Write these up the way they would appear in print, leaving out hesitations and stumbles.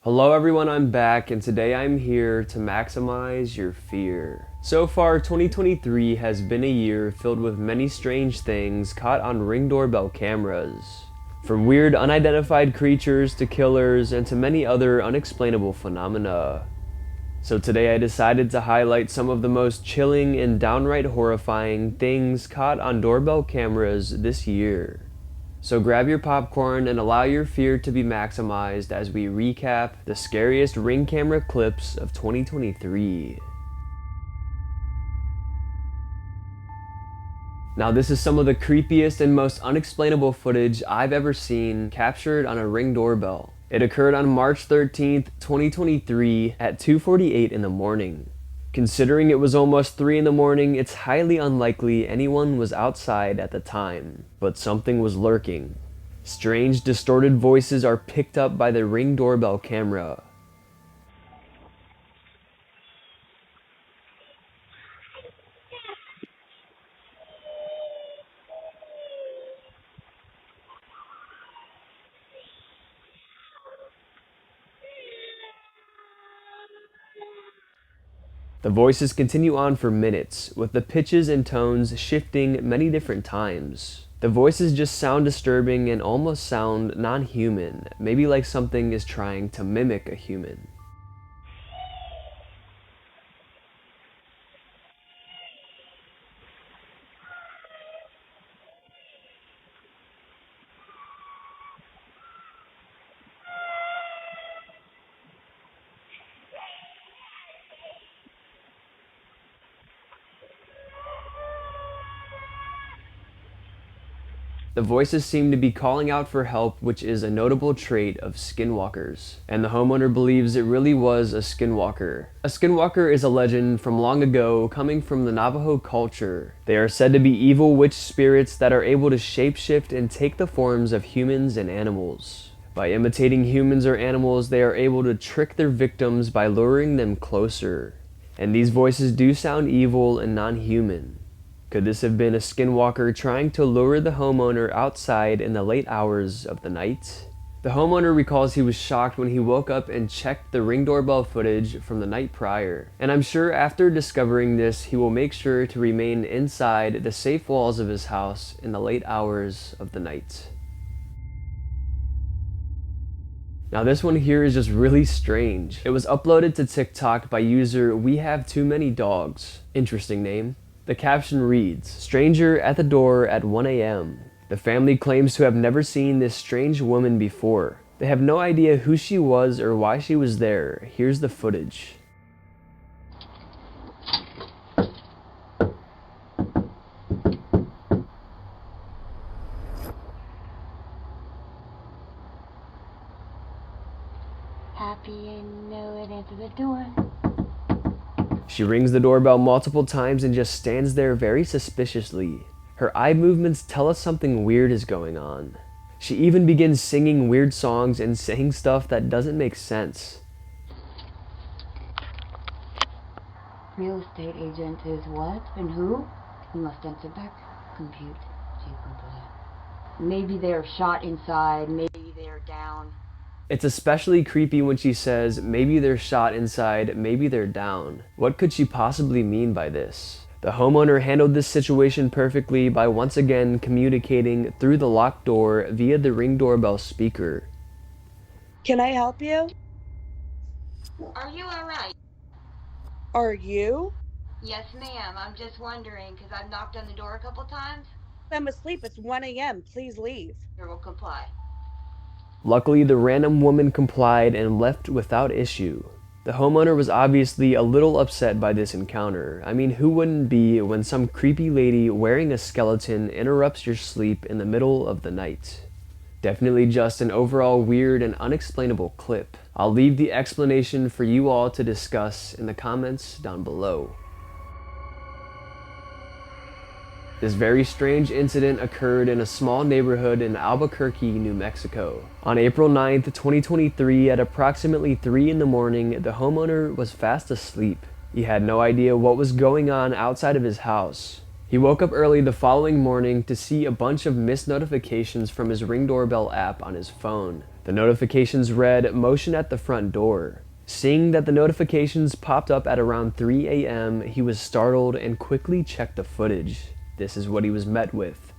Hello everyone, I'm back and today I'm here to maximize your fear. So far, 2023 has been a year filled with many strange things caught on Ring doorbell cameras. From weird unidentified creatures to killers and to many other unexplainable phenomena. So today I decided to highlight some of the most chilling and downright horrifying things caught on doorbell cameras this year. So grab your popcorn and allow your fear to be maximized as we recap the scariest Ring camera clips of 2023. Now this is some of the creepiest and most unexplainable footage I've ever seen captured on a Ring doorbell. It occurred on March 13th, 2023 at 2:48 in the morning. Considering it was almost 3 in the morning, it's highly unlikely anyone was outside at the time, but something was lurking. Strange, distorted voices are picked up by the Ring doorbell camera. The voices continue on for minutes, with the pitches and tones shifting many different times. The voices just sound disturbing and almost sound non-human, maybe like something is trying to mimic a human. The voices seem to be calling out for help, which is a notable trait of skinwalkers. And the homeowner believes it really was a skinwalker. A skinwalker is a legend from long ago coming from the Navajo culture. They are said to be evil witch spirits that are able to shapeshift and take the forms of humans and animals. By imitating humans or animals, they are able to trick their victims by luring them closer. And these voices do sound evil and non-human. Could this have been a skinwalker trying to lure the homeowner outside in the late hours of the night? The homeowner recalls he was shocked when he woke up and checked the Ring doorbell footage from the night prior. And I'm sure after discovering this, he will make sure to remain inside the safe walls of his house in the late hours of the night. Now this one here is just really strange. It was uploaded to TikTok by user We Have Too Many Dogs. Interesting name. The caption reads, "Stranger at the door at 1 a.m. The family claims to have never seen this strange woman before. They have no idea who she was or why she was there. Here's the footage." Happy and know it, answer the door. She rings the doorbell multiple times and just stands there very suspiciously. Her eye movements tell us something weird is going on. She even begins singing weird songs and saying stuff that doesn't make sense. Real estate agent is what and who? You must answer back. Compute. Maybe they're shot inside, maybe they're down. It's especially creepy when she says, maybe they're shot inside, maybe they're down. What could she possibly mean by this? The homeowner handled this situation perfectly by once again communicating through the locked door via the Ring doorbell speaker. Can I help you? Are you alright? Are you? Yes, ma'am. I'm just wondering, because I've knocked on the door a couple times. I'm asleep. It's 1 a.m. Please leave. Here, we'll comply. Luckily, the random woman complied and left without issue. The homeowner was obviously a little upset by this encounter. I mean, who wouldn't be when some creepy lady wearing a skeleton interrupts your sleep in the middle of the night? Definitely just an overall weird and unexplainable clip. I'll leave the explanation for you all to discuss in the comments down below. This very strange incident occurred in a small neighborhood in Albuquerque, New Mexico. On April 9th, 2023, at approximately 3 in the morning, the homeowner was fast asleep. He had no idea what was going on outside of his house. He woke up early the following morning to see a bunch of missed notifications from his Ring doorbell app on his phone. The notifications read, "Motion at the front door." Seeing that the notifications popped up at around 3 a.m., he was startled and quickly checked the footage. This is what he was met with.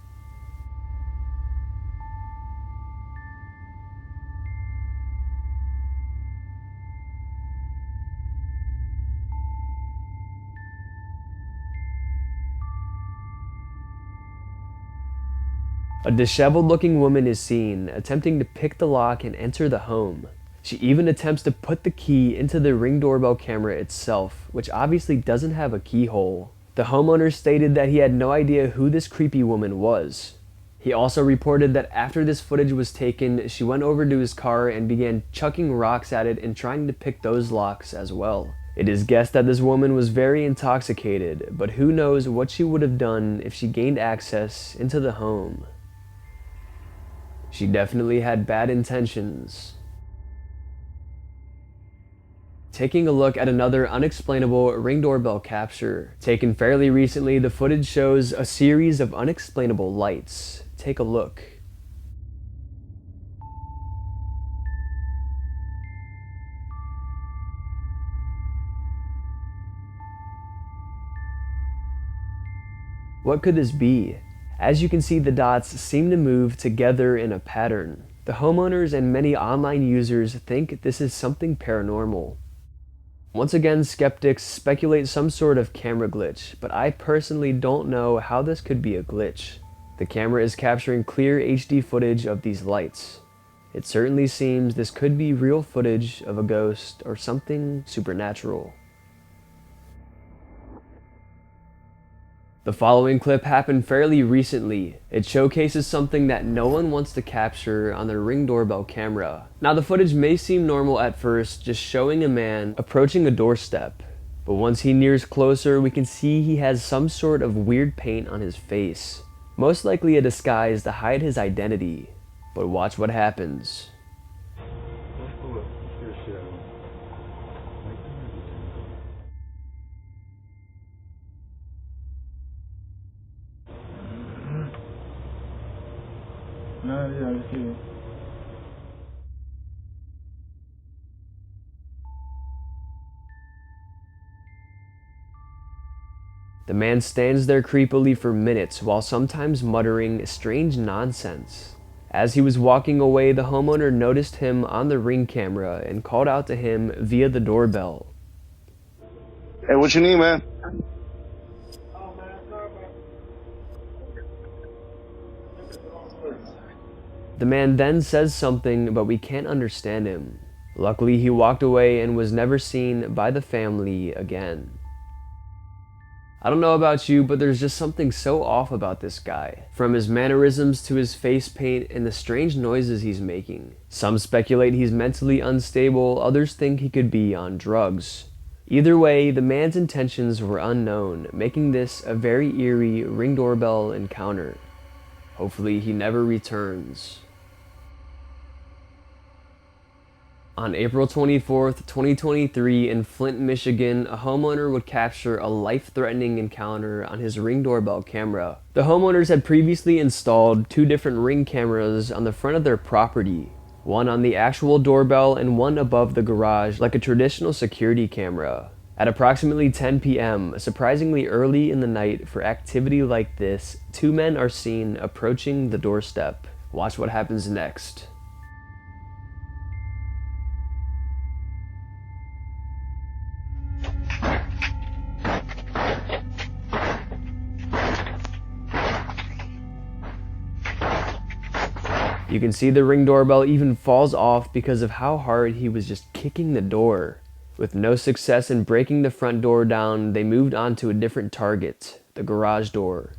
A disheveled-looking woman is seen, attempting to pick the lock and enter the home. She even attempts to put the key into the Ring doorbell camera itself, which obviously doesn't have a keyhole. The homeowner stated that he had no idea who this creepy woman was. He also reported that after this footage was taken, she went over to his car and began chucking rocks at it and trying to pick those locks as well. It is guessed that this woman was very intoxicated, but who knows what she would have done if she gained access into the home. She definitely had bad intentions. Taking a look at another unexplainable Ring doorbell capture. Taken fairly recently, the footage shows a series of unexplainable lights. Take a look. What could this be? As you can see, the dots seem to move together in a pattern. The homeowners and many online users think this is something paranormal. Once again, skeptics speculate some sort of camera glitch, but I personally don't know how this could be a glitch. The camera is capturing clear HD footage of these lights. It certainly seems this could be real footage of a ghost or something supernatural. The following clip happened fairly recently. It showcases something that no one wants to capture on their Ring doorbell camera. Now the footage may seem normal at first, just showing a man approaching a doorstep. But once he nears closer, we can see he has some sort of weird paint on his face. Most likely a disguise to hide his identity. But watch what happens. The man stands there creepily for minutes while sometimes muttering strange nonsense. As he was walking away, the homeowner noticed him on the Ring camera and called out to him via the doorbell. Hey, what you need, man? The man then says something, but we can't understand him. Luckily, he walked away and was never seen by the family again. I don't know about you, but there's just something so off about this guy. From his mannerisms to his face paint and the strange noises he's making. Some speculate he's mentally unstable, others think he could be on drugs. Either way, the man's intentions were unknown, making this a very eerie Ring doorbell encounter. Hopefully he never returns. On April 24th, 2023, in Flint, Michigan, a homeowner would capture a life-threatening encounter on his Ring doorbell camera. The homeowners had previously installed 2 different Ring cameras on the front of their property, one on the actual doorbell and one above the garage like a traditional security camera. At approximately 10 p.m., surprisingly early in the night for activity like this, 2 men are seen approaching the doorstep. Watch what happens next. You can see the Ring doorbell even falls off because of how hard he was just kicking the door. With no success in breaking the front door down, they moved on to a different target, the garage door.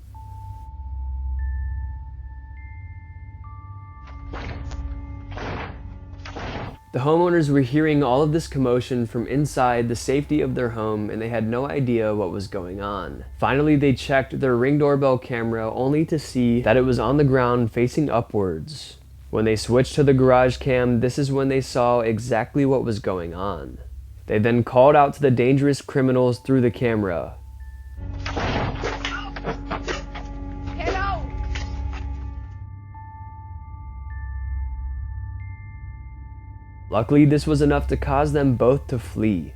The homeowners were hearing all of this commotion from inside the safety of their home, and they had no idea what was going on. Finally, they checked their Ring doorbell camera only to see that it was on the ground facing upwards. When they switched to the garage cam, this is when they saw exactly what was going on. They then called out to the dangerous criminals through the camera. Luckily, this was enough to cause them both to flee.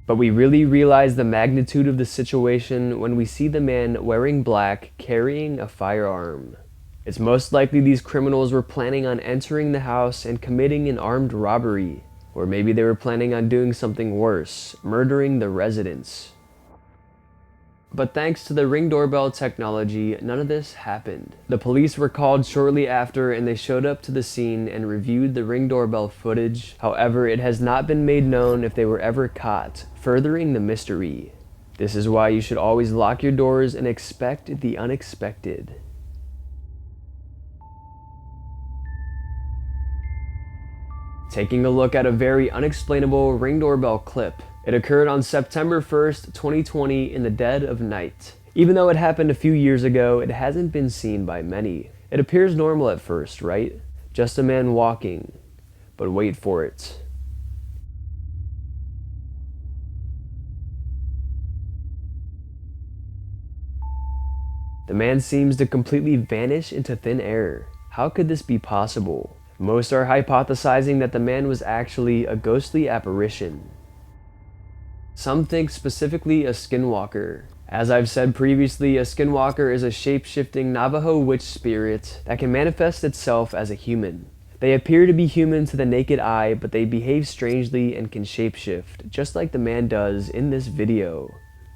But we really realize the magnitude of the situation when we see the man wearing black carrying a firearm. It's most likely these criminals were planning on entering the house and committing an armed robbery. Or maybe they were planning on doing something worse, murdering the residents. But thanks to the Ring doorbell technology, none of this happened. The police were called shortly after and they showed up to the scene and reviewed the Ring doorbell footage. However, it has not been made known if they were ever caught, furthering the mystery. This is why you should always lock your doors and expect the unexpected. Taking a look at a very unexplainable Ring doorbell clip. It occurred on September 1st, 2020 in the dead of night. Even though it happened a few years ago, it hasn't been seen by many. It appears normal at first, right? Just a man walking. But wait for it. The man seems to completely vanish into thin air. How could this be possible? Most are hypothesizing that the man was actually a ghostly apparition. Some think specifically a skinwalker. As I've said previously, a skinwalker is a shape-shifting Navajo witch spirit that can manifest itself as a human. They appear to be human to the naked eye, but they behave strangely and can shapeshift, just like the man does in this video.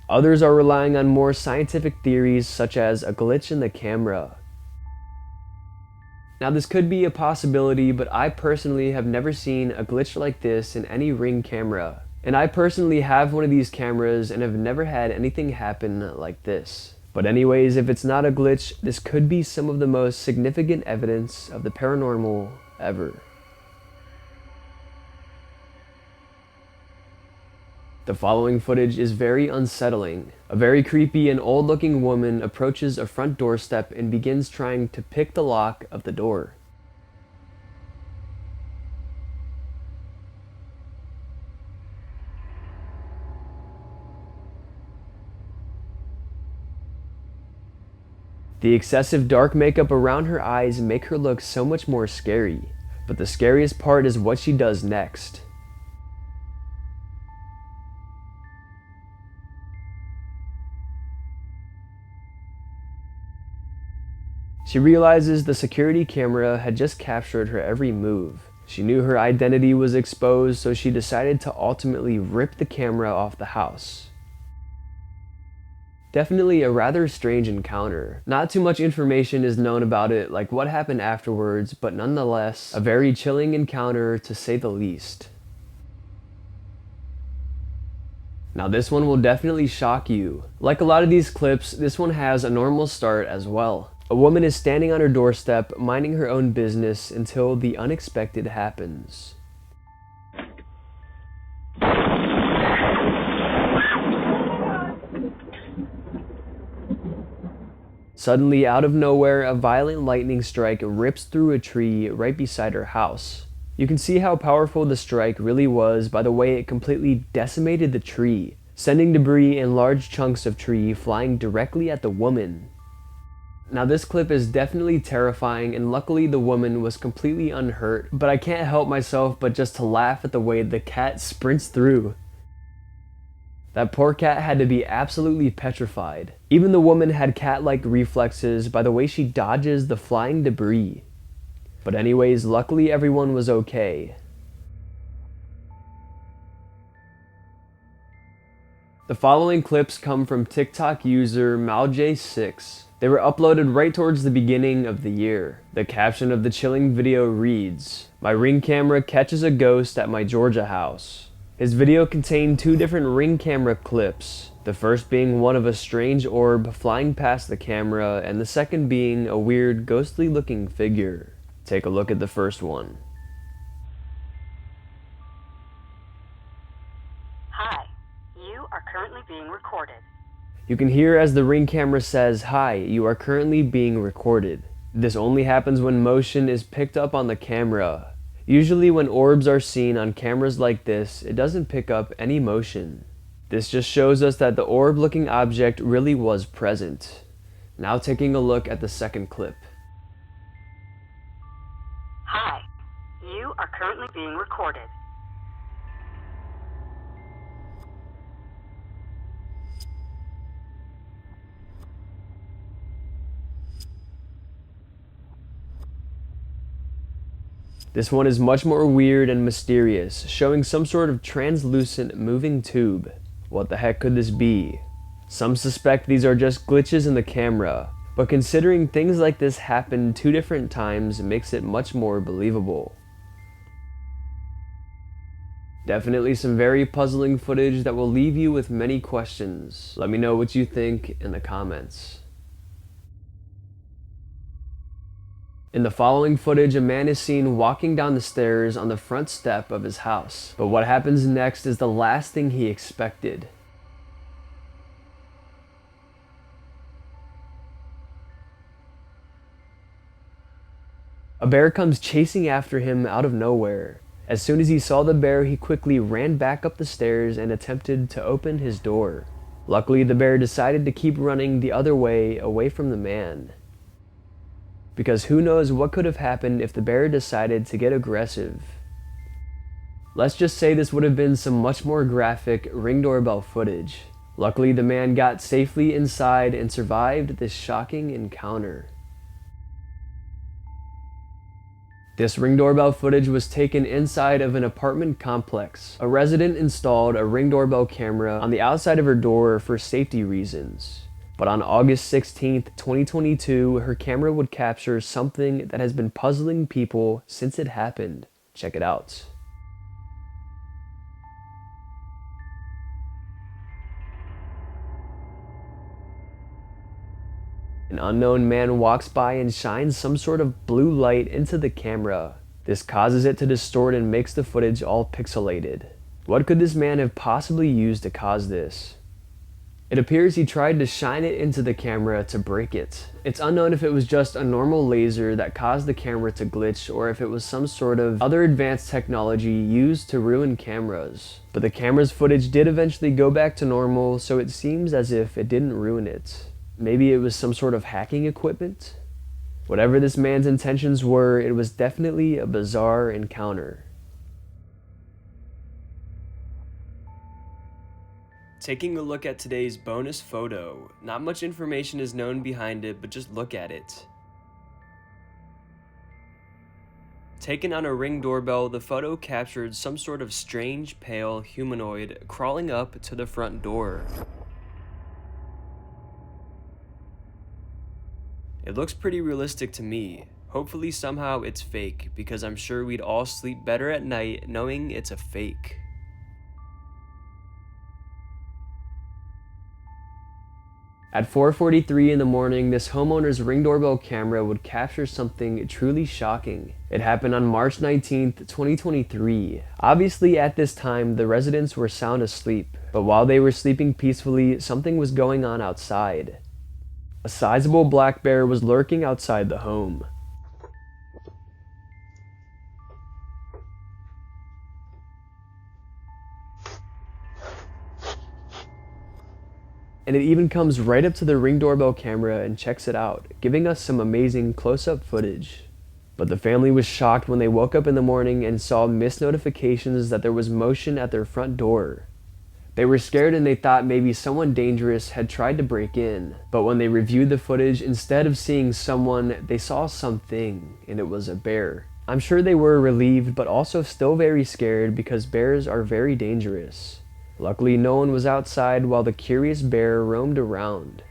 Others are relying on more scientific theories such as a glitch in the camera. Now this could be a possibility, but I personally have never seen a glitch like this in any Ring camera. And I personally have one of these cameras and have never had anything happen like this. But anyways, if it's not a glitch, this could be some of the most significant evidence of the paranormal ever. The following footage is very unsettling. A very creepy and old-looking woman approaches a front doorstep and begins trying to pick the lock of the door. The excessive dark makeup around her eyes make her look so much more scary, but the scariest part is what she does next. She realizes the security camera had just captured her every move. She knew her identity was exposed, so she decided to ultimately rip the camera off the house. Definitely a rather strange encounter. Not too much information is known about it, like what happened afterwards, but nonetheless, a very chilling encounter to say the least. Now this one will definitely shock you. Like a lot of these clips, this one has a normal start as well. A woman is standing on her doorstep, minding her own business until the unexpected happens. Suddenly, out of nowhere, a violent lightning strike rips through a tree right beside her house. You can see how powerful the strike really was by the way it completely decimated the tree, sending debris and large chunks of tree flying directly at the woman. Now this clip is definitely terrifying, and luckily the woman was completely unhurt, but I can't help myself but just to laugh at the way the cat sprints through. That poor cat had to be absolutely petrified. Even the woman had cat-like reflexes by the way she dodges the flying debris. But anyways, luckily everyone was okay. The following clips come from TikTok user MalJ6. They were uploaded right towards the beginning of the year. The caption of the chilling video reads, "My Ring camera catches a ghost at my Georgia house." His video contained two different Ring camera clips, the first being one of a strange orb flying past the camera, and the second being a weird ghostly looking figure. Take a look at the first one. Hi, you are currently being recorded. You can hear as the Ring camera says, "Hi, you are currently being recorded." This only happens when motion is picked up on the camera. Usually when orbs are seen on cameras like this, it doesn't pick up any motion. This just shows us that the orb-looking object really was present. Now taking a look at the second clip. Hi, you are currently being recorded. This one is much more weird and mysterious, showing some sort of translucent moving tube. What the heck could this be? Some suspect these are just glitches in the camera, but considering things like this happened 2 different times makes it much more believable. Definitely some very puzzling footage that will leave you with many questions. Let me know what you think in the comments. In the following footage, a man is seen walking down the stairs on the front step of his house. But what happens next is the last thing he expected. A bear comes chasing after him out of nowhere. As soon as he saw the bear, he quickly ran back up the stairs and attempted to open his door. Luckily, the bear decided to keep running the other way, away from the man. Because who knows what could have happened if the bear decided to get aggressive. Let's just say this would have been some much more graphic Ring doorbell footage. Luckily, the man got safely inside and survived this shocking encounter. This Ring doorbell footage was taken inside of an apartment complex. A resident installed a Ring doorbell camera on the outside of her door for safety reasons. But on August 16th, 2022, her camera would capture something that has been puzzling people since it happened. Check it out. An unknown man walks by and shines some sort of blue light into the camera. This causes it to distort and makes the footage all pixelated. What could this man have possibly used to cause this? It appears he tried to shine it into the camera to break it. It's unknown if it was just a normal laser that caused the camera to glitch or if it was some sort of other advanced technology used to ruin cameras. But the camera's footage did eventually go back to normal, so it seems as if it didn't ruin it. Maybe it was some sort of hacking equipment? Whatever this man's intentions were, it was definitely a bizarre encounter. Taking a look at today's bonus photo, not much information is known behind it, but just look at it. Taken on a Ring doorbell, the photo captured some sort of strange, pale humanoid crawling up to the front door. It looks pretty realistic to me. Hopefully somehow it's fake, because I'm sure we'd all sleep better at night knowing it's a fake. At 4:43 in the morning, this homeowner's Ring doorbell camera would capture something truly shocking. It happened on March 19th, 2023. Obviously at this time, the residents were sound asleep, but while they were sleeping peacefully, something was going on outside. A sizable black bear was lurking outside the home. And it even comes right up to the Ring doorbell camera and checks it out, giving us some amazing close-up footage. But the family was shocked when they woke up in the morning and saw missed notifications that there was motion at their front door. They were scared and they thought maybe someone dangerous had tried to break in. But when they reviewed the footage, instead of seeing someone, they saw something, and it was a bear. I'm sure they were relieved, but also still very scared because bears are very dangerous. Luckily, no one was outside while the curious bear roamed around.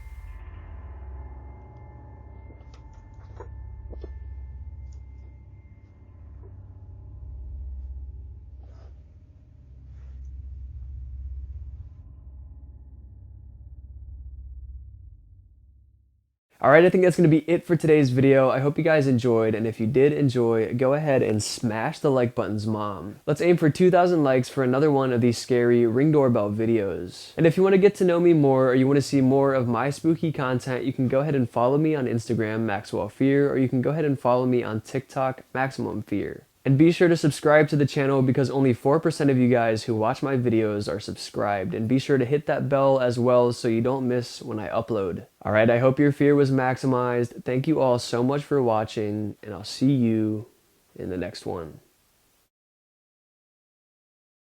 Alright, I think that's going to be it for today's video. I hope you guys enjoyed, and if you did enjoy, go ahead and smash the like buttons, mom. Let's aim for 2,000 likes for another one of these scary Ring doorbell videos. And if you want to get to know me more, or you want to see more of my spooky content, you can go ahead and follow me on Instagram, Maxwell Fear, or you can go ahead and follow me on TikTok, Maximum Fear. And be sure to subscribe to the channel because only 4% of you guys who watch my videos are subscribed. And be sure to hit that bell as well so you don't miss when I upload. Alright, I hope your fear was maximized. Thank you all so much for watching, and I'll see you in the next one.